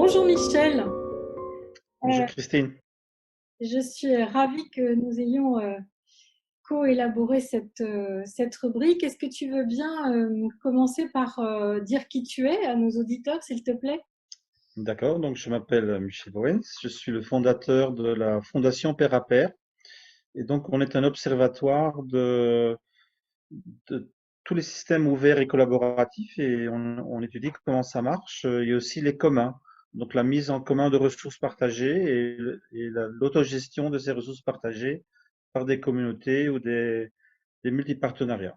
Bonjour Michel. Bonjour Euh, Christine. je suis ravie que nous ayons co-élaboré cette rubrique. Est-ce que tu veux bien commencer par dire qui tu es à nos auditeurs, s'il te plaît? D'accord, donc je m'appelle Michel Bowens, je suis le fondateur de la Fondation Père à Pair. Et donc on est un observatoire de tous les systèmes ouverts et collaboratifs et on étudie comment ça marche. Il y a aussi les communs, donc la mise en commun de ressources partagées et l'autogestion de ces ressources partagées par des communautés ou des multipartenariats.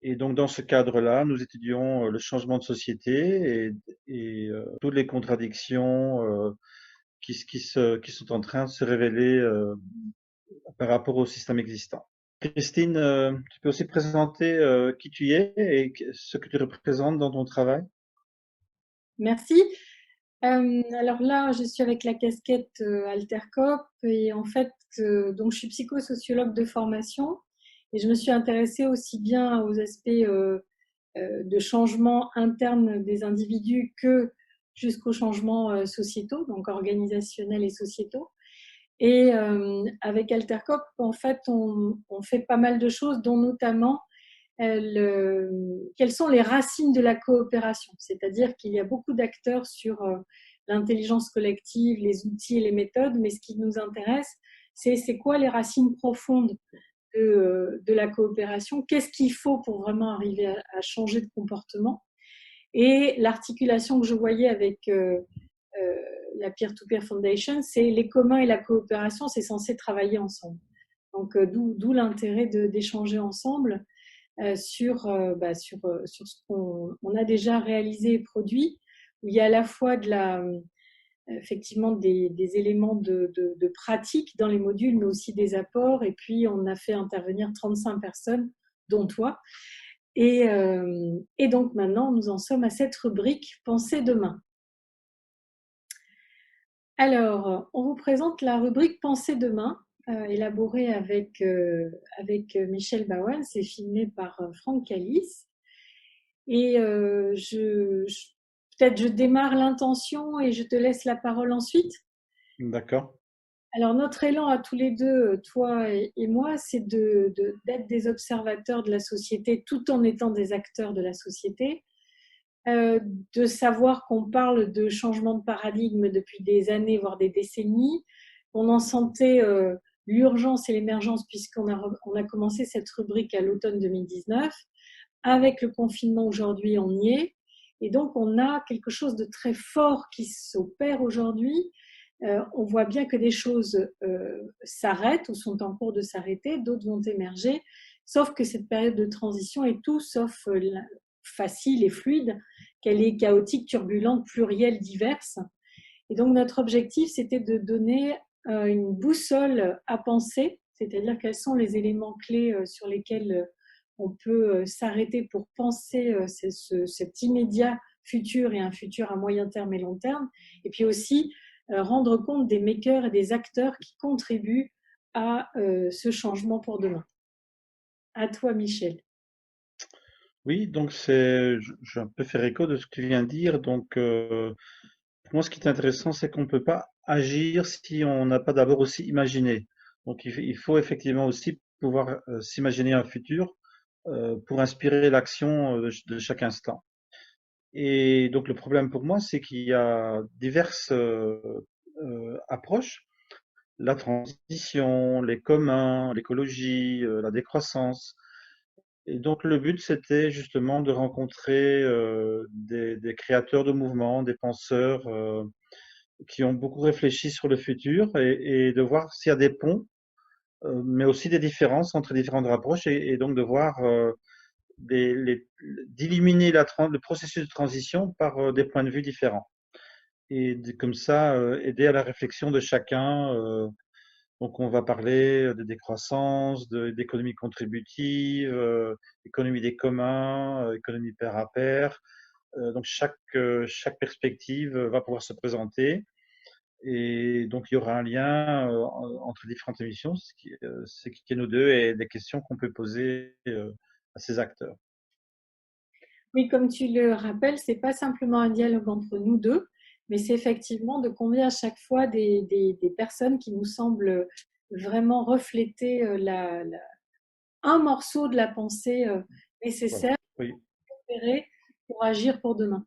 Et donc, dans ce cadre-là, nous étudions le changement de société et toutes les contradictions qui sont en train de se révéler par rapport au système existant. Christine, tu peux aussi présenter qui tu es et ce que tu représentes dans ton travail? Merci. Alors là, je suis avec la casquette Altercop et en fait, donc je suis psychosociologue de formation et je me suis intéressée aussi bien aux aspects de changement interne des individus que jusqu'aux changements sociétaux, donc organisationnels et sociétaux. Et avec Altercop, en fait, on fait pas mal de choses, dont notamment quelles sont les racines de la coopération. C'est-à-dire qu'il y a beaucoup d'acteurs sur l'intelligence collective, les outils et les méthodes, mais ce qui nous intéresse, c'est quoi les racines profondes de la coopération, qu'est-ce qu'il faut pour vraiment arriver à changer de comportement. Et l'articulation que je voyais avec euh, la Peer-to-Peer Foundation, c'est les communs et la coopération, c'est censé travailler ensemble. Donc d'où l'intérêt d'échanger ensemble sur ce qu'on a déjà réalisé et produit, où il y a à la fois effectivement des éléments de pratique dans les modules, mais aussi des apports. Et puis, on a fait intervenir 35 personnes, dont toi. Et donc maintenant, nous en sommes à cette rubrique Pensée demain. Alors, on vous présente la rubrique Pensée demain, élaborée avec Michel Bowens et filmée par Franck Calice. Et peut-être je démarre l'intention et je te laisse la parole ensuite. D'accord. Alors, notre élan à tous les deux, toi et moi, c'est d'être des observateurs de la société tout en étant des acteurs de la société, euh, de savoir qu'on parle de changement de paradigme depuis des années, voire des décennies. On en sentait l'urgence et l'émergence puisqu'on a commencé cette rubrique à l'automne 2019. Avec le confinement aujourd'hui, on y est. Et donc, on a quelque chose de très fort qui s'opère aujourd'hui. On voit bien que des choses s'arrêtent ou sont en cours de s'arrêter, d'autres vont émerger, sauf que cette période de transition est tout sauf facile et fluide, qu'elle est chaotique, turbulente, plurielle, diverse. Et donc notre objectif, c'était de donner une boussole à penser, c'est-à-dire quels sont les éléments clés sur lesquels on peut s'arrêter pour penser cet immédiat futur et un futur à moyen terme et long terme, et puis aussi rendre compte des makers et des acteurs qui contribuent à ce changement pour demain. À toi, Michel. Oui, donc je vais un peu faire écho de ce que tu viens de dire. Donc, pour moi, ce qui est intéressant, c'est qu'on ne peut pas agir si on n'a pas d'abord aussi imaginé. Donc, il faut effectivement aussi pouvoir s'imaginer un futur pour inspirer l'action de chaque instant. Et donc, le problème pour moi, c'est qu'il y a diverses approches. La transition, les communs, l'écologie, la décroissance. Et donc, le but, c'était justement de rencontrer des créateurs de mouvements, des penseurs qui ont beaucoup réfléchi sur le futur et de voir s'il y a des ponts, mais aussi des différences entre différentes approches et donc de voir d'illuminer le processus de transition par des points de vue différents. Et comme ça, aider à la réflexion de chacun. Donc, on va parler de décroissance, d'économie contributive, économie des communs, économie pair à pair. Donc, chaque perspective va pouvoir se présenter. Et donc, il y aura un lien entre différentes émissions, ce qui est nous deux, et des questions qu'on peut poser à ces acteurs. Oui, comme tu le rappelles, c'est pas simplement un dialogue entre nous deux, mais c'est effectivement de convier à chaque fois des personnes qui nous semblent vraiment refléter un morceau de la pensée Voilà. nécessaire Oui. pour agir pour demain.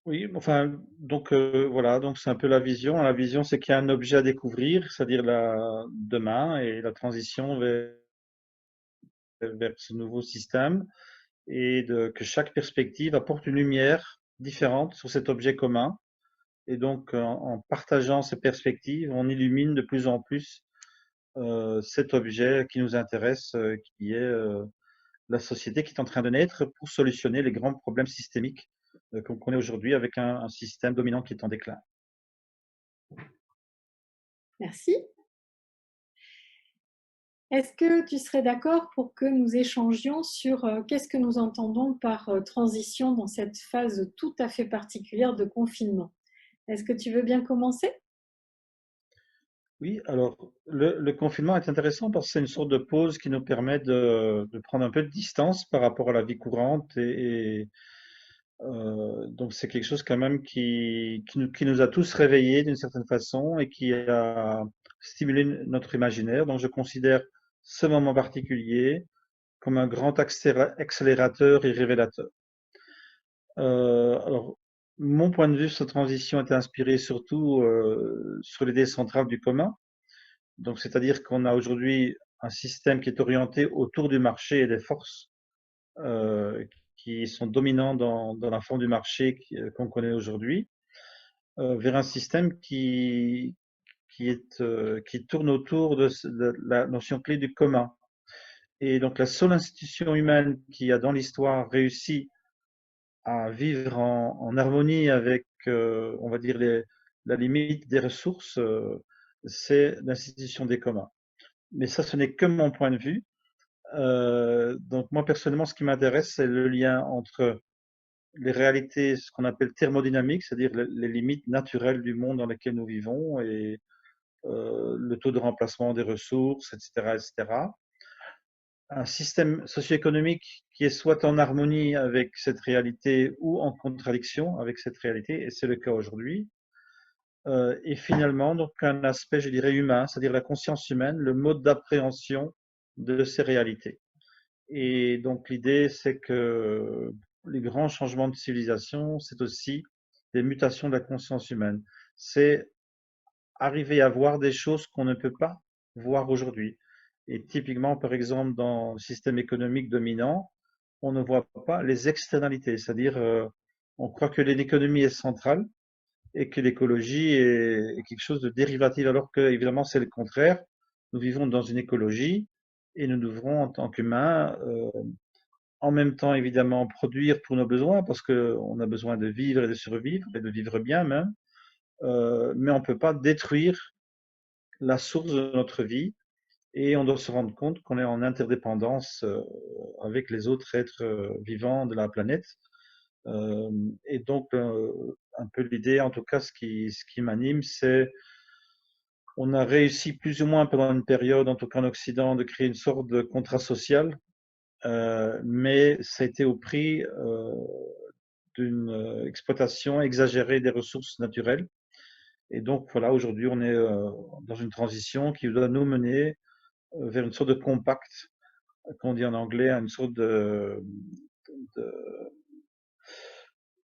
Oui, enfin, donc voilà, donc c'est un peu la vision. La vision, c'est qu'il y a un objet à découvrir, c'est-à-dire demain et la transition vers ce nouveau système, et que chaque perspective apporte une lumière différente sur cet objet commun. Et donc, en partageant ces perspectives, on illumine de plus en plus cet objet qui nous intéresse, qui est la société qui est en train de naître pour solutionner les grands problèmes systémiques qu'on connaît aujourd'hui avec un système dominant qui est en déclin. Merci. Est-ce que tu serais d'accord pour que nous échangions sur qu'est-ce que nous entendons par transition dans cette phase tout à fait particulière de confinement? Est-ce que tu veux bien commencer? Oui, alors le confinement est intéressant parce que c'est une sorte de pause qui nous permet de prendre un peu de distance par rapport à la vie courante donc c'est quelque chose quand même qui nous a tous réveillés d'une certaine façon et qui a stimulé notre imaginaire. Donc je considère ce moment particulier comme un grand accélérateur et révélateur. Alors, mon point de vue sur cette transition est inspiré surtout sur l'idée centrale du commun. Donc, c'est-à-dire qu'on a aujourd'hui un système qui est orienté autour du marché et des forces euh, qui sont dominants dans la forme du marché qu'on connaît aujourd'hui, vers un système qui tourne autour de la notion clé du commun. Et donc, la seule institution humaine qui a dans l'histoire réussi à vivre en harmonie avec, on va dire, la limite des ressources, c'est l'institution des communs. Mais ça, ce n'est que mon point de vue. Donc moi, personnellement, ce qui m'intéresse, c'est le lien entre les réalités, ce qu'on appelle thermodynamiques, c'est-à-dire les limites naturelles du monde dans lequel nous vivons et le taux de remplacement des ressources, etc., etc. Un système socio-économique qui est soit en harmonie avec cette réalité ou en contradiction avec cette réalité, et c'est le cas aujourd'hui. Et finalement, donc un aspect, je dirais, humain, c'est-à-dire la conscience humaine, le mode d'appréhension de ces réalités. Et donc l'idée, c'est que les grands changements de civilisation, c'est aussi des mutations de la conscience humaine. C'est arriver à voir des choses qu'on ne peut pas voir aujourd'hui. Et typiquement, par exemple, dans le système économique dominant, on ne voit pas les externalités, c'est-à-dire on croit que l'économie est centrale et que l'écologie est quelque chose de dérivatif, alors que évidemment c'est le contraire. Nous vivons dans une écologie et nous devrons, en tant qu'humains, en même temps évidemment produire pour nos besoins, parce qu'on a besoin de vivre et de survivre et de vivre bien même, mais on ne peut pas détruire la source de notre vie et on doit se rendre compte qu'on est en interdépendance avec les autres êtres vivants de la planète. Euh, et donc, un peu l'idée, en tout cas, ce qui m'anime, c'est on a réussi plus ou moins pendant une période, en tout cas en Occident, de créer une sorte de contrat social, mais ça a été au prix d'une exploitation exagérée des ressources naturelles. Et donc, voilà, aujourd'hui, on est dans une transition qui doit nous mener vers une sorte de compact, qu'on dit en anglais, une sorte de,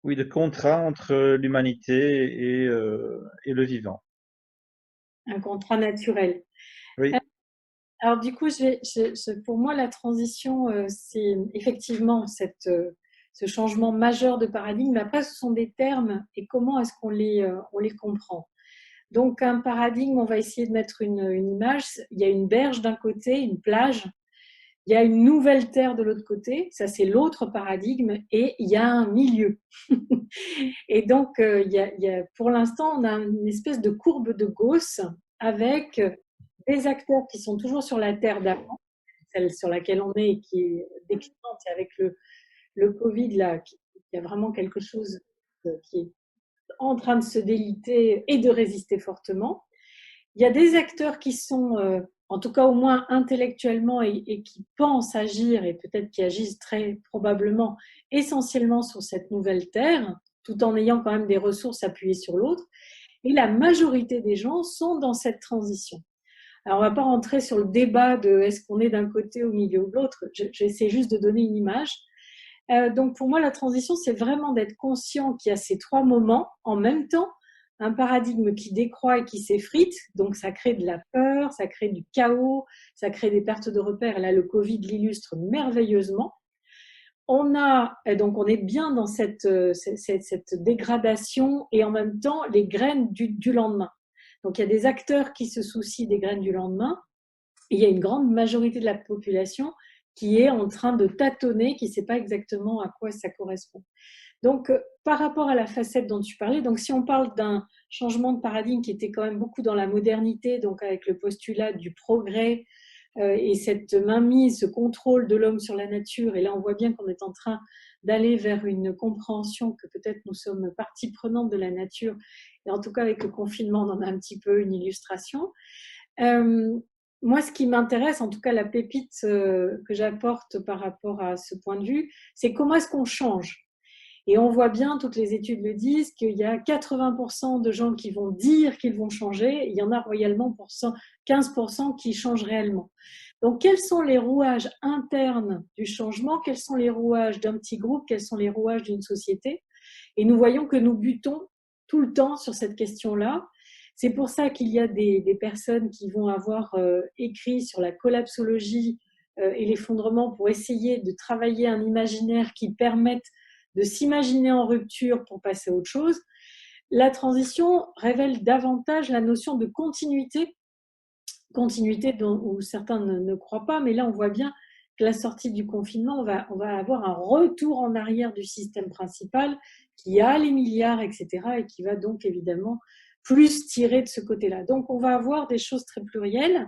oui, de contrat entre l'humanité et le vivant. Un contrat naturel. Oui, Alors du coup, pour moi, la transition, c'est effectivement ce changement majeur de paradigme. Après, ce sont des termes et comment est-ce on les comprend? Donc, un paradigme, on va essayer de mettre une image. Il y a une berge d'un côté, une plage. Il y a une nouvelle terre de l'autre côté. Ça, c'est l'autre paradigme. Et il y a un milieu. Et donc, pour l'instant, on a une espèce de courbe de Gauss avec des acteurs qui sont toujours sur la terre d'avant, celle sur laquelle on est et qui est déclinante. Et avec le Covid, là, qui a vraiment quelque chose qui est en train de se déliter et de résister fortement. Il y a des acteurs qui sont, en tout cas au moins intellectuellement, et qui pensent agir, et peut-être qui agissent très probablement essentiellement sur cette nouvelle terre, tout en ayant quand même des ressources appuyées sur l'autre. Et la majorité des gens sont dans cette transition. Alors, on ne va pas rentrer sur le débat de est-ce qu'on est d'un côté au milieu ou de l'autre. J'essaie juste de donner une image. Donc, pour moi, la transition, c'est vraiment d'être conscient qu'il y a ces trois moments en même temps. Un paradigme qui décroît et qui s'effrite, donc ça crée de la peur, ça crée du chaos, ça crée des pertes de repères. Et là, le Covid l'illustre merveilleusement. Donc on est bien dans cette dégradation et en même temps les graines du lendemain. Donc il y a des acteurs qui se soucient des graines du lendemain et il y a une grande majorité de la population qui est en train de tâtonner, qui ne sait pas exactement à quoi ça correspond. Donc par rapport à la facette dont tu parlais, donc si on parle d'un changement de paradigme qui était quand même beaucoup dans la modernité, donc avec le postulat du progrès, et cette mainmise, ce contrôle de l'homme sur la nature, et là on voit bien qu'on est en train d'aller vers une compréhension que peut-être nous sommes partie prenante de la nature, et en tout cas avec le confinement on en a un petit peu une illustration. Moi ce qui m'intéresse, en tout cas la pépite que j'apporte par rapport à ce point de vue, c'est comment est-ce qu'on change. Et on voit bien, toutes les études le disent, qu'il y a 80% de gens qui vont dire qu'ils vont changer, il y en a royalement 15% qui changent réellement. Donc, quels sont les rouages internes du changement? Quels sont les rouages d'un petit groupe? Quels sont les rouages d'une société? Et nous voyons que nous butons tout le temps sur cette question-là. C'est pour ça qu'il y a des personnes qui vont avoir écrit sur la collapsologie et l'effondrement pour essayer de travailler un imaginaire qui permette de s'imaginer en rupture pour passer à autre chose. La transition révèle davantage la notion de continuité où certains ne croient pas, mais là on voit bien que la sortie du confinement, on va avoir un retour en arrière du système principal qui a les milliards, etc., et qui va donc évidemment plus tirer de ce côté-là. Donc on va avoir des choses très plurielles.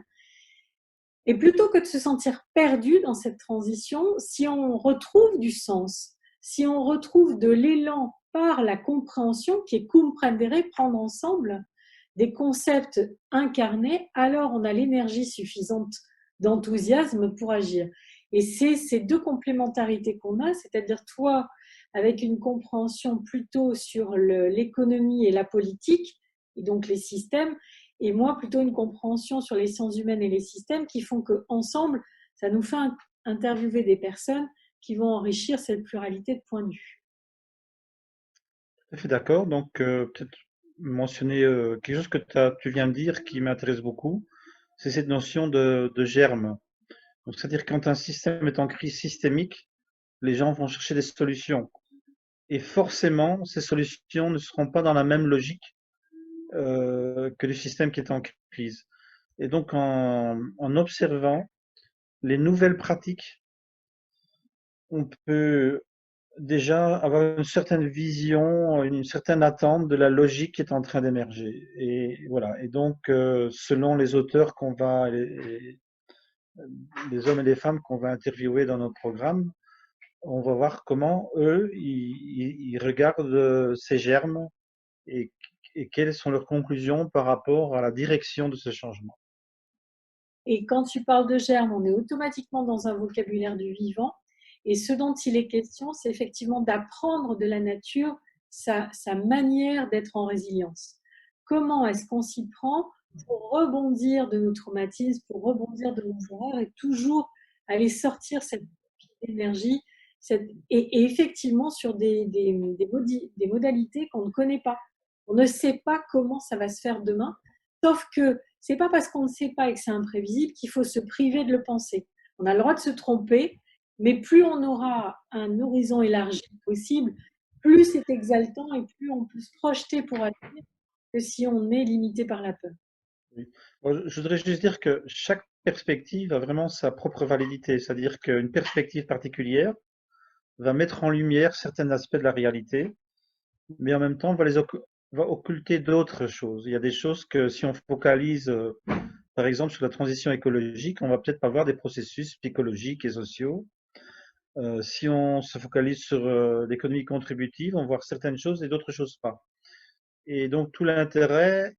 Et plutôt que de se sentir perdu dans cette transition, si on retrouve du sens, si on retrouve de l'élan par la compréhension, qui est comprendere, prendre ensemble des concepts incarnés, alors on a l'énergie suffisante d'enthousiasme pour agir. Et c'est ces deux complémentarités qu'on a, c'est-à-dire toi avec une compréhension plutôt sur l'économie et la politique, et donc les systèmes, et moi plutôt une compréhension sur les sciences humaines et les systèmes qui font qu'ensemble, ça nous fait interviewer des personnes qui vont enrichir cette pluralité de points de vue. Tout à fait d'accord. Donc, peut-être mentionner quelque chose que tu viens de dire qui m'intéresse beaucoup, c'est cette notion de germe. Donc, c'est-à-dire quand un système est en crise systémique, les gens vont chercher des solutions. Et forcément, ces solutions ne seront pas dans la même logique que le système qui est en crise. Et donc, en observant les nouvelles pratiques, on peut déjà avoir une certaine vision, une certaine attente de la logique qui est en train d'émerger. Et voilà. Et donc, selon les auteurs les hommes et les femmes qu'on va interviewer dans notre programme, on va voir comment eux, ils regardent ces germes et, et quelles sont leurs conclusions par rapport à la direction de ce changement. Et quand tu parles de germes, on est automatiquement dans un vocabulaire du vivant. Et ce dont il est question, c'est effectivement d'apprendre de la nature sa manière d'être en résilience. Comment est-ce qu'on s'y prend pour rebondir de nos traumatismes, pour rebondir de nos erreurs et toujours aller sortir cette énergie et effectivement sur des modalités qu'on ne connaît pas. On ne sait pas comment ça va se faire demain, sauf que c'est pas parce qu'on ne sait pas et que c'est imprévisible qu'il faut se priver de le penser. On a le droit de se tromper, mais plus on aura un horizon élargi possible, plus c'est exaltant et plus on peut se projeter pour agir que si on est limité par la peur. Oui. Bon, je voudrais juste dire que chaque perspective a vraiment sa propre validité, c'est-à-dire qu'une perspective particulière va mettre en lumière certains aspects de la réalité, mais en même temps va occulter d'autres choses. Il y a des choses que si on focalise, par exemple, sur la transition écologique, on va peut-être pas voir des processus psychologiques et sociaux. Si on se focalise sur l'économie contributive, on va voir certaines choses et d'autres choses pas. Et donc tout l'intérêt,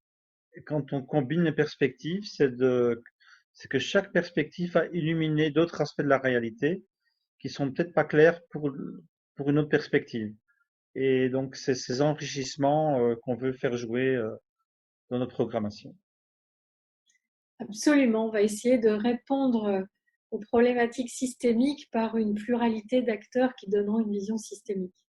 quand on combine les perspectives, c'est que chaque perspective va illuminer d'autres aspects de la réalité qui sont peut-être pas clairs pour une autre perspective. Et donc, c'est ces enrichissements qu'on veut faire jouer dans notre programmation. Absolument, on va essayer de répondre aux problématiques systémiques par une pluralité d'acteurs qui donneront une vision systémique.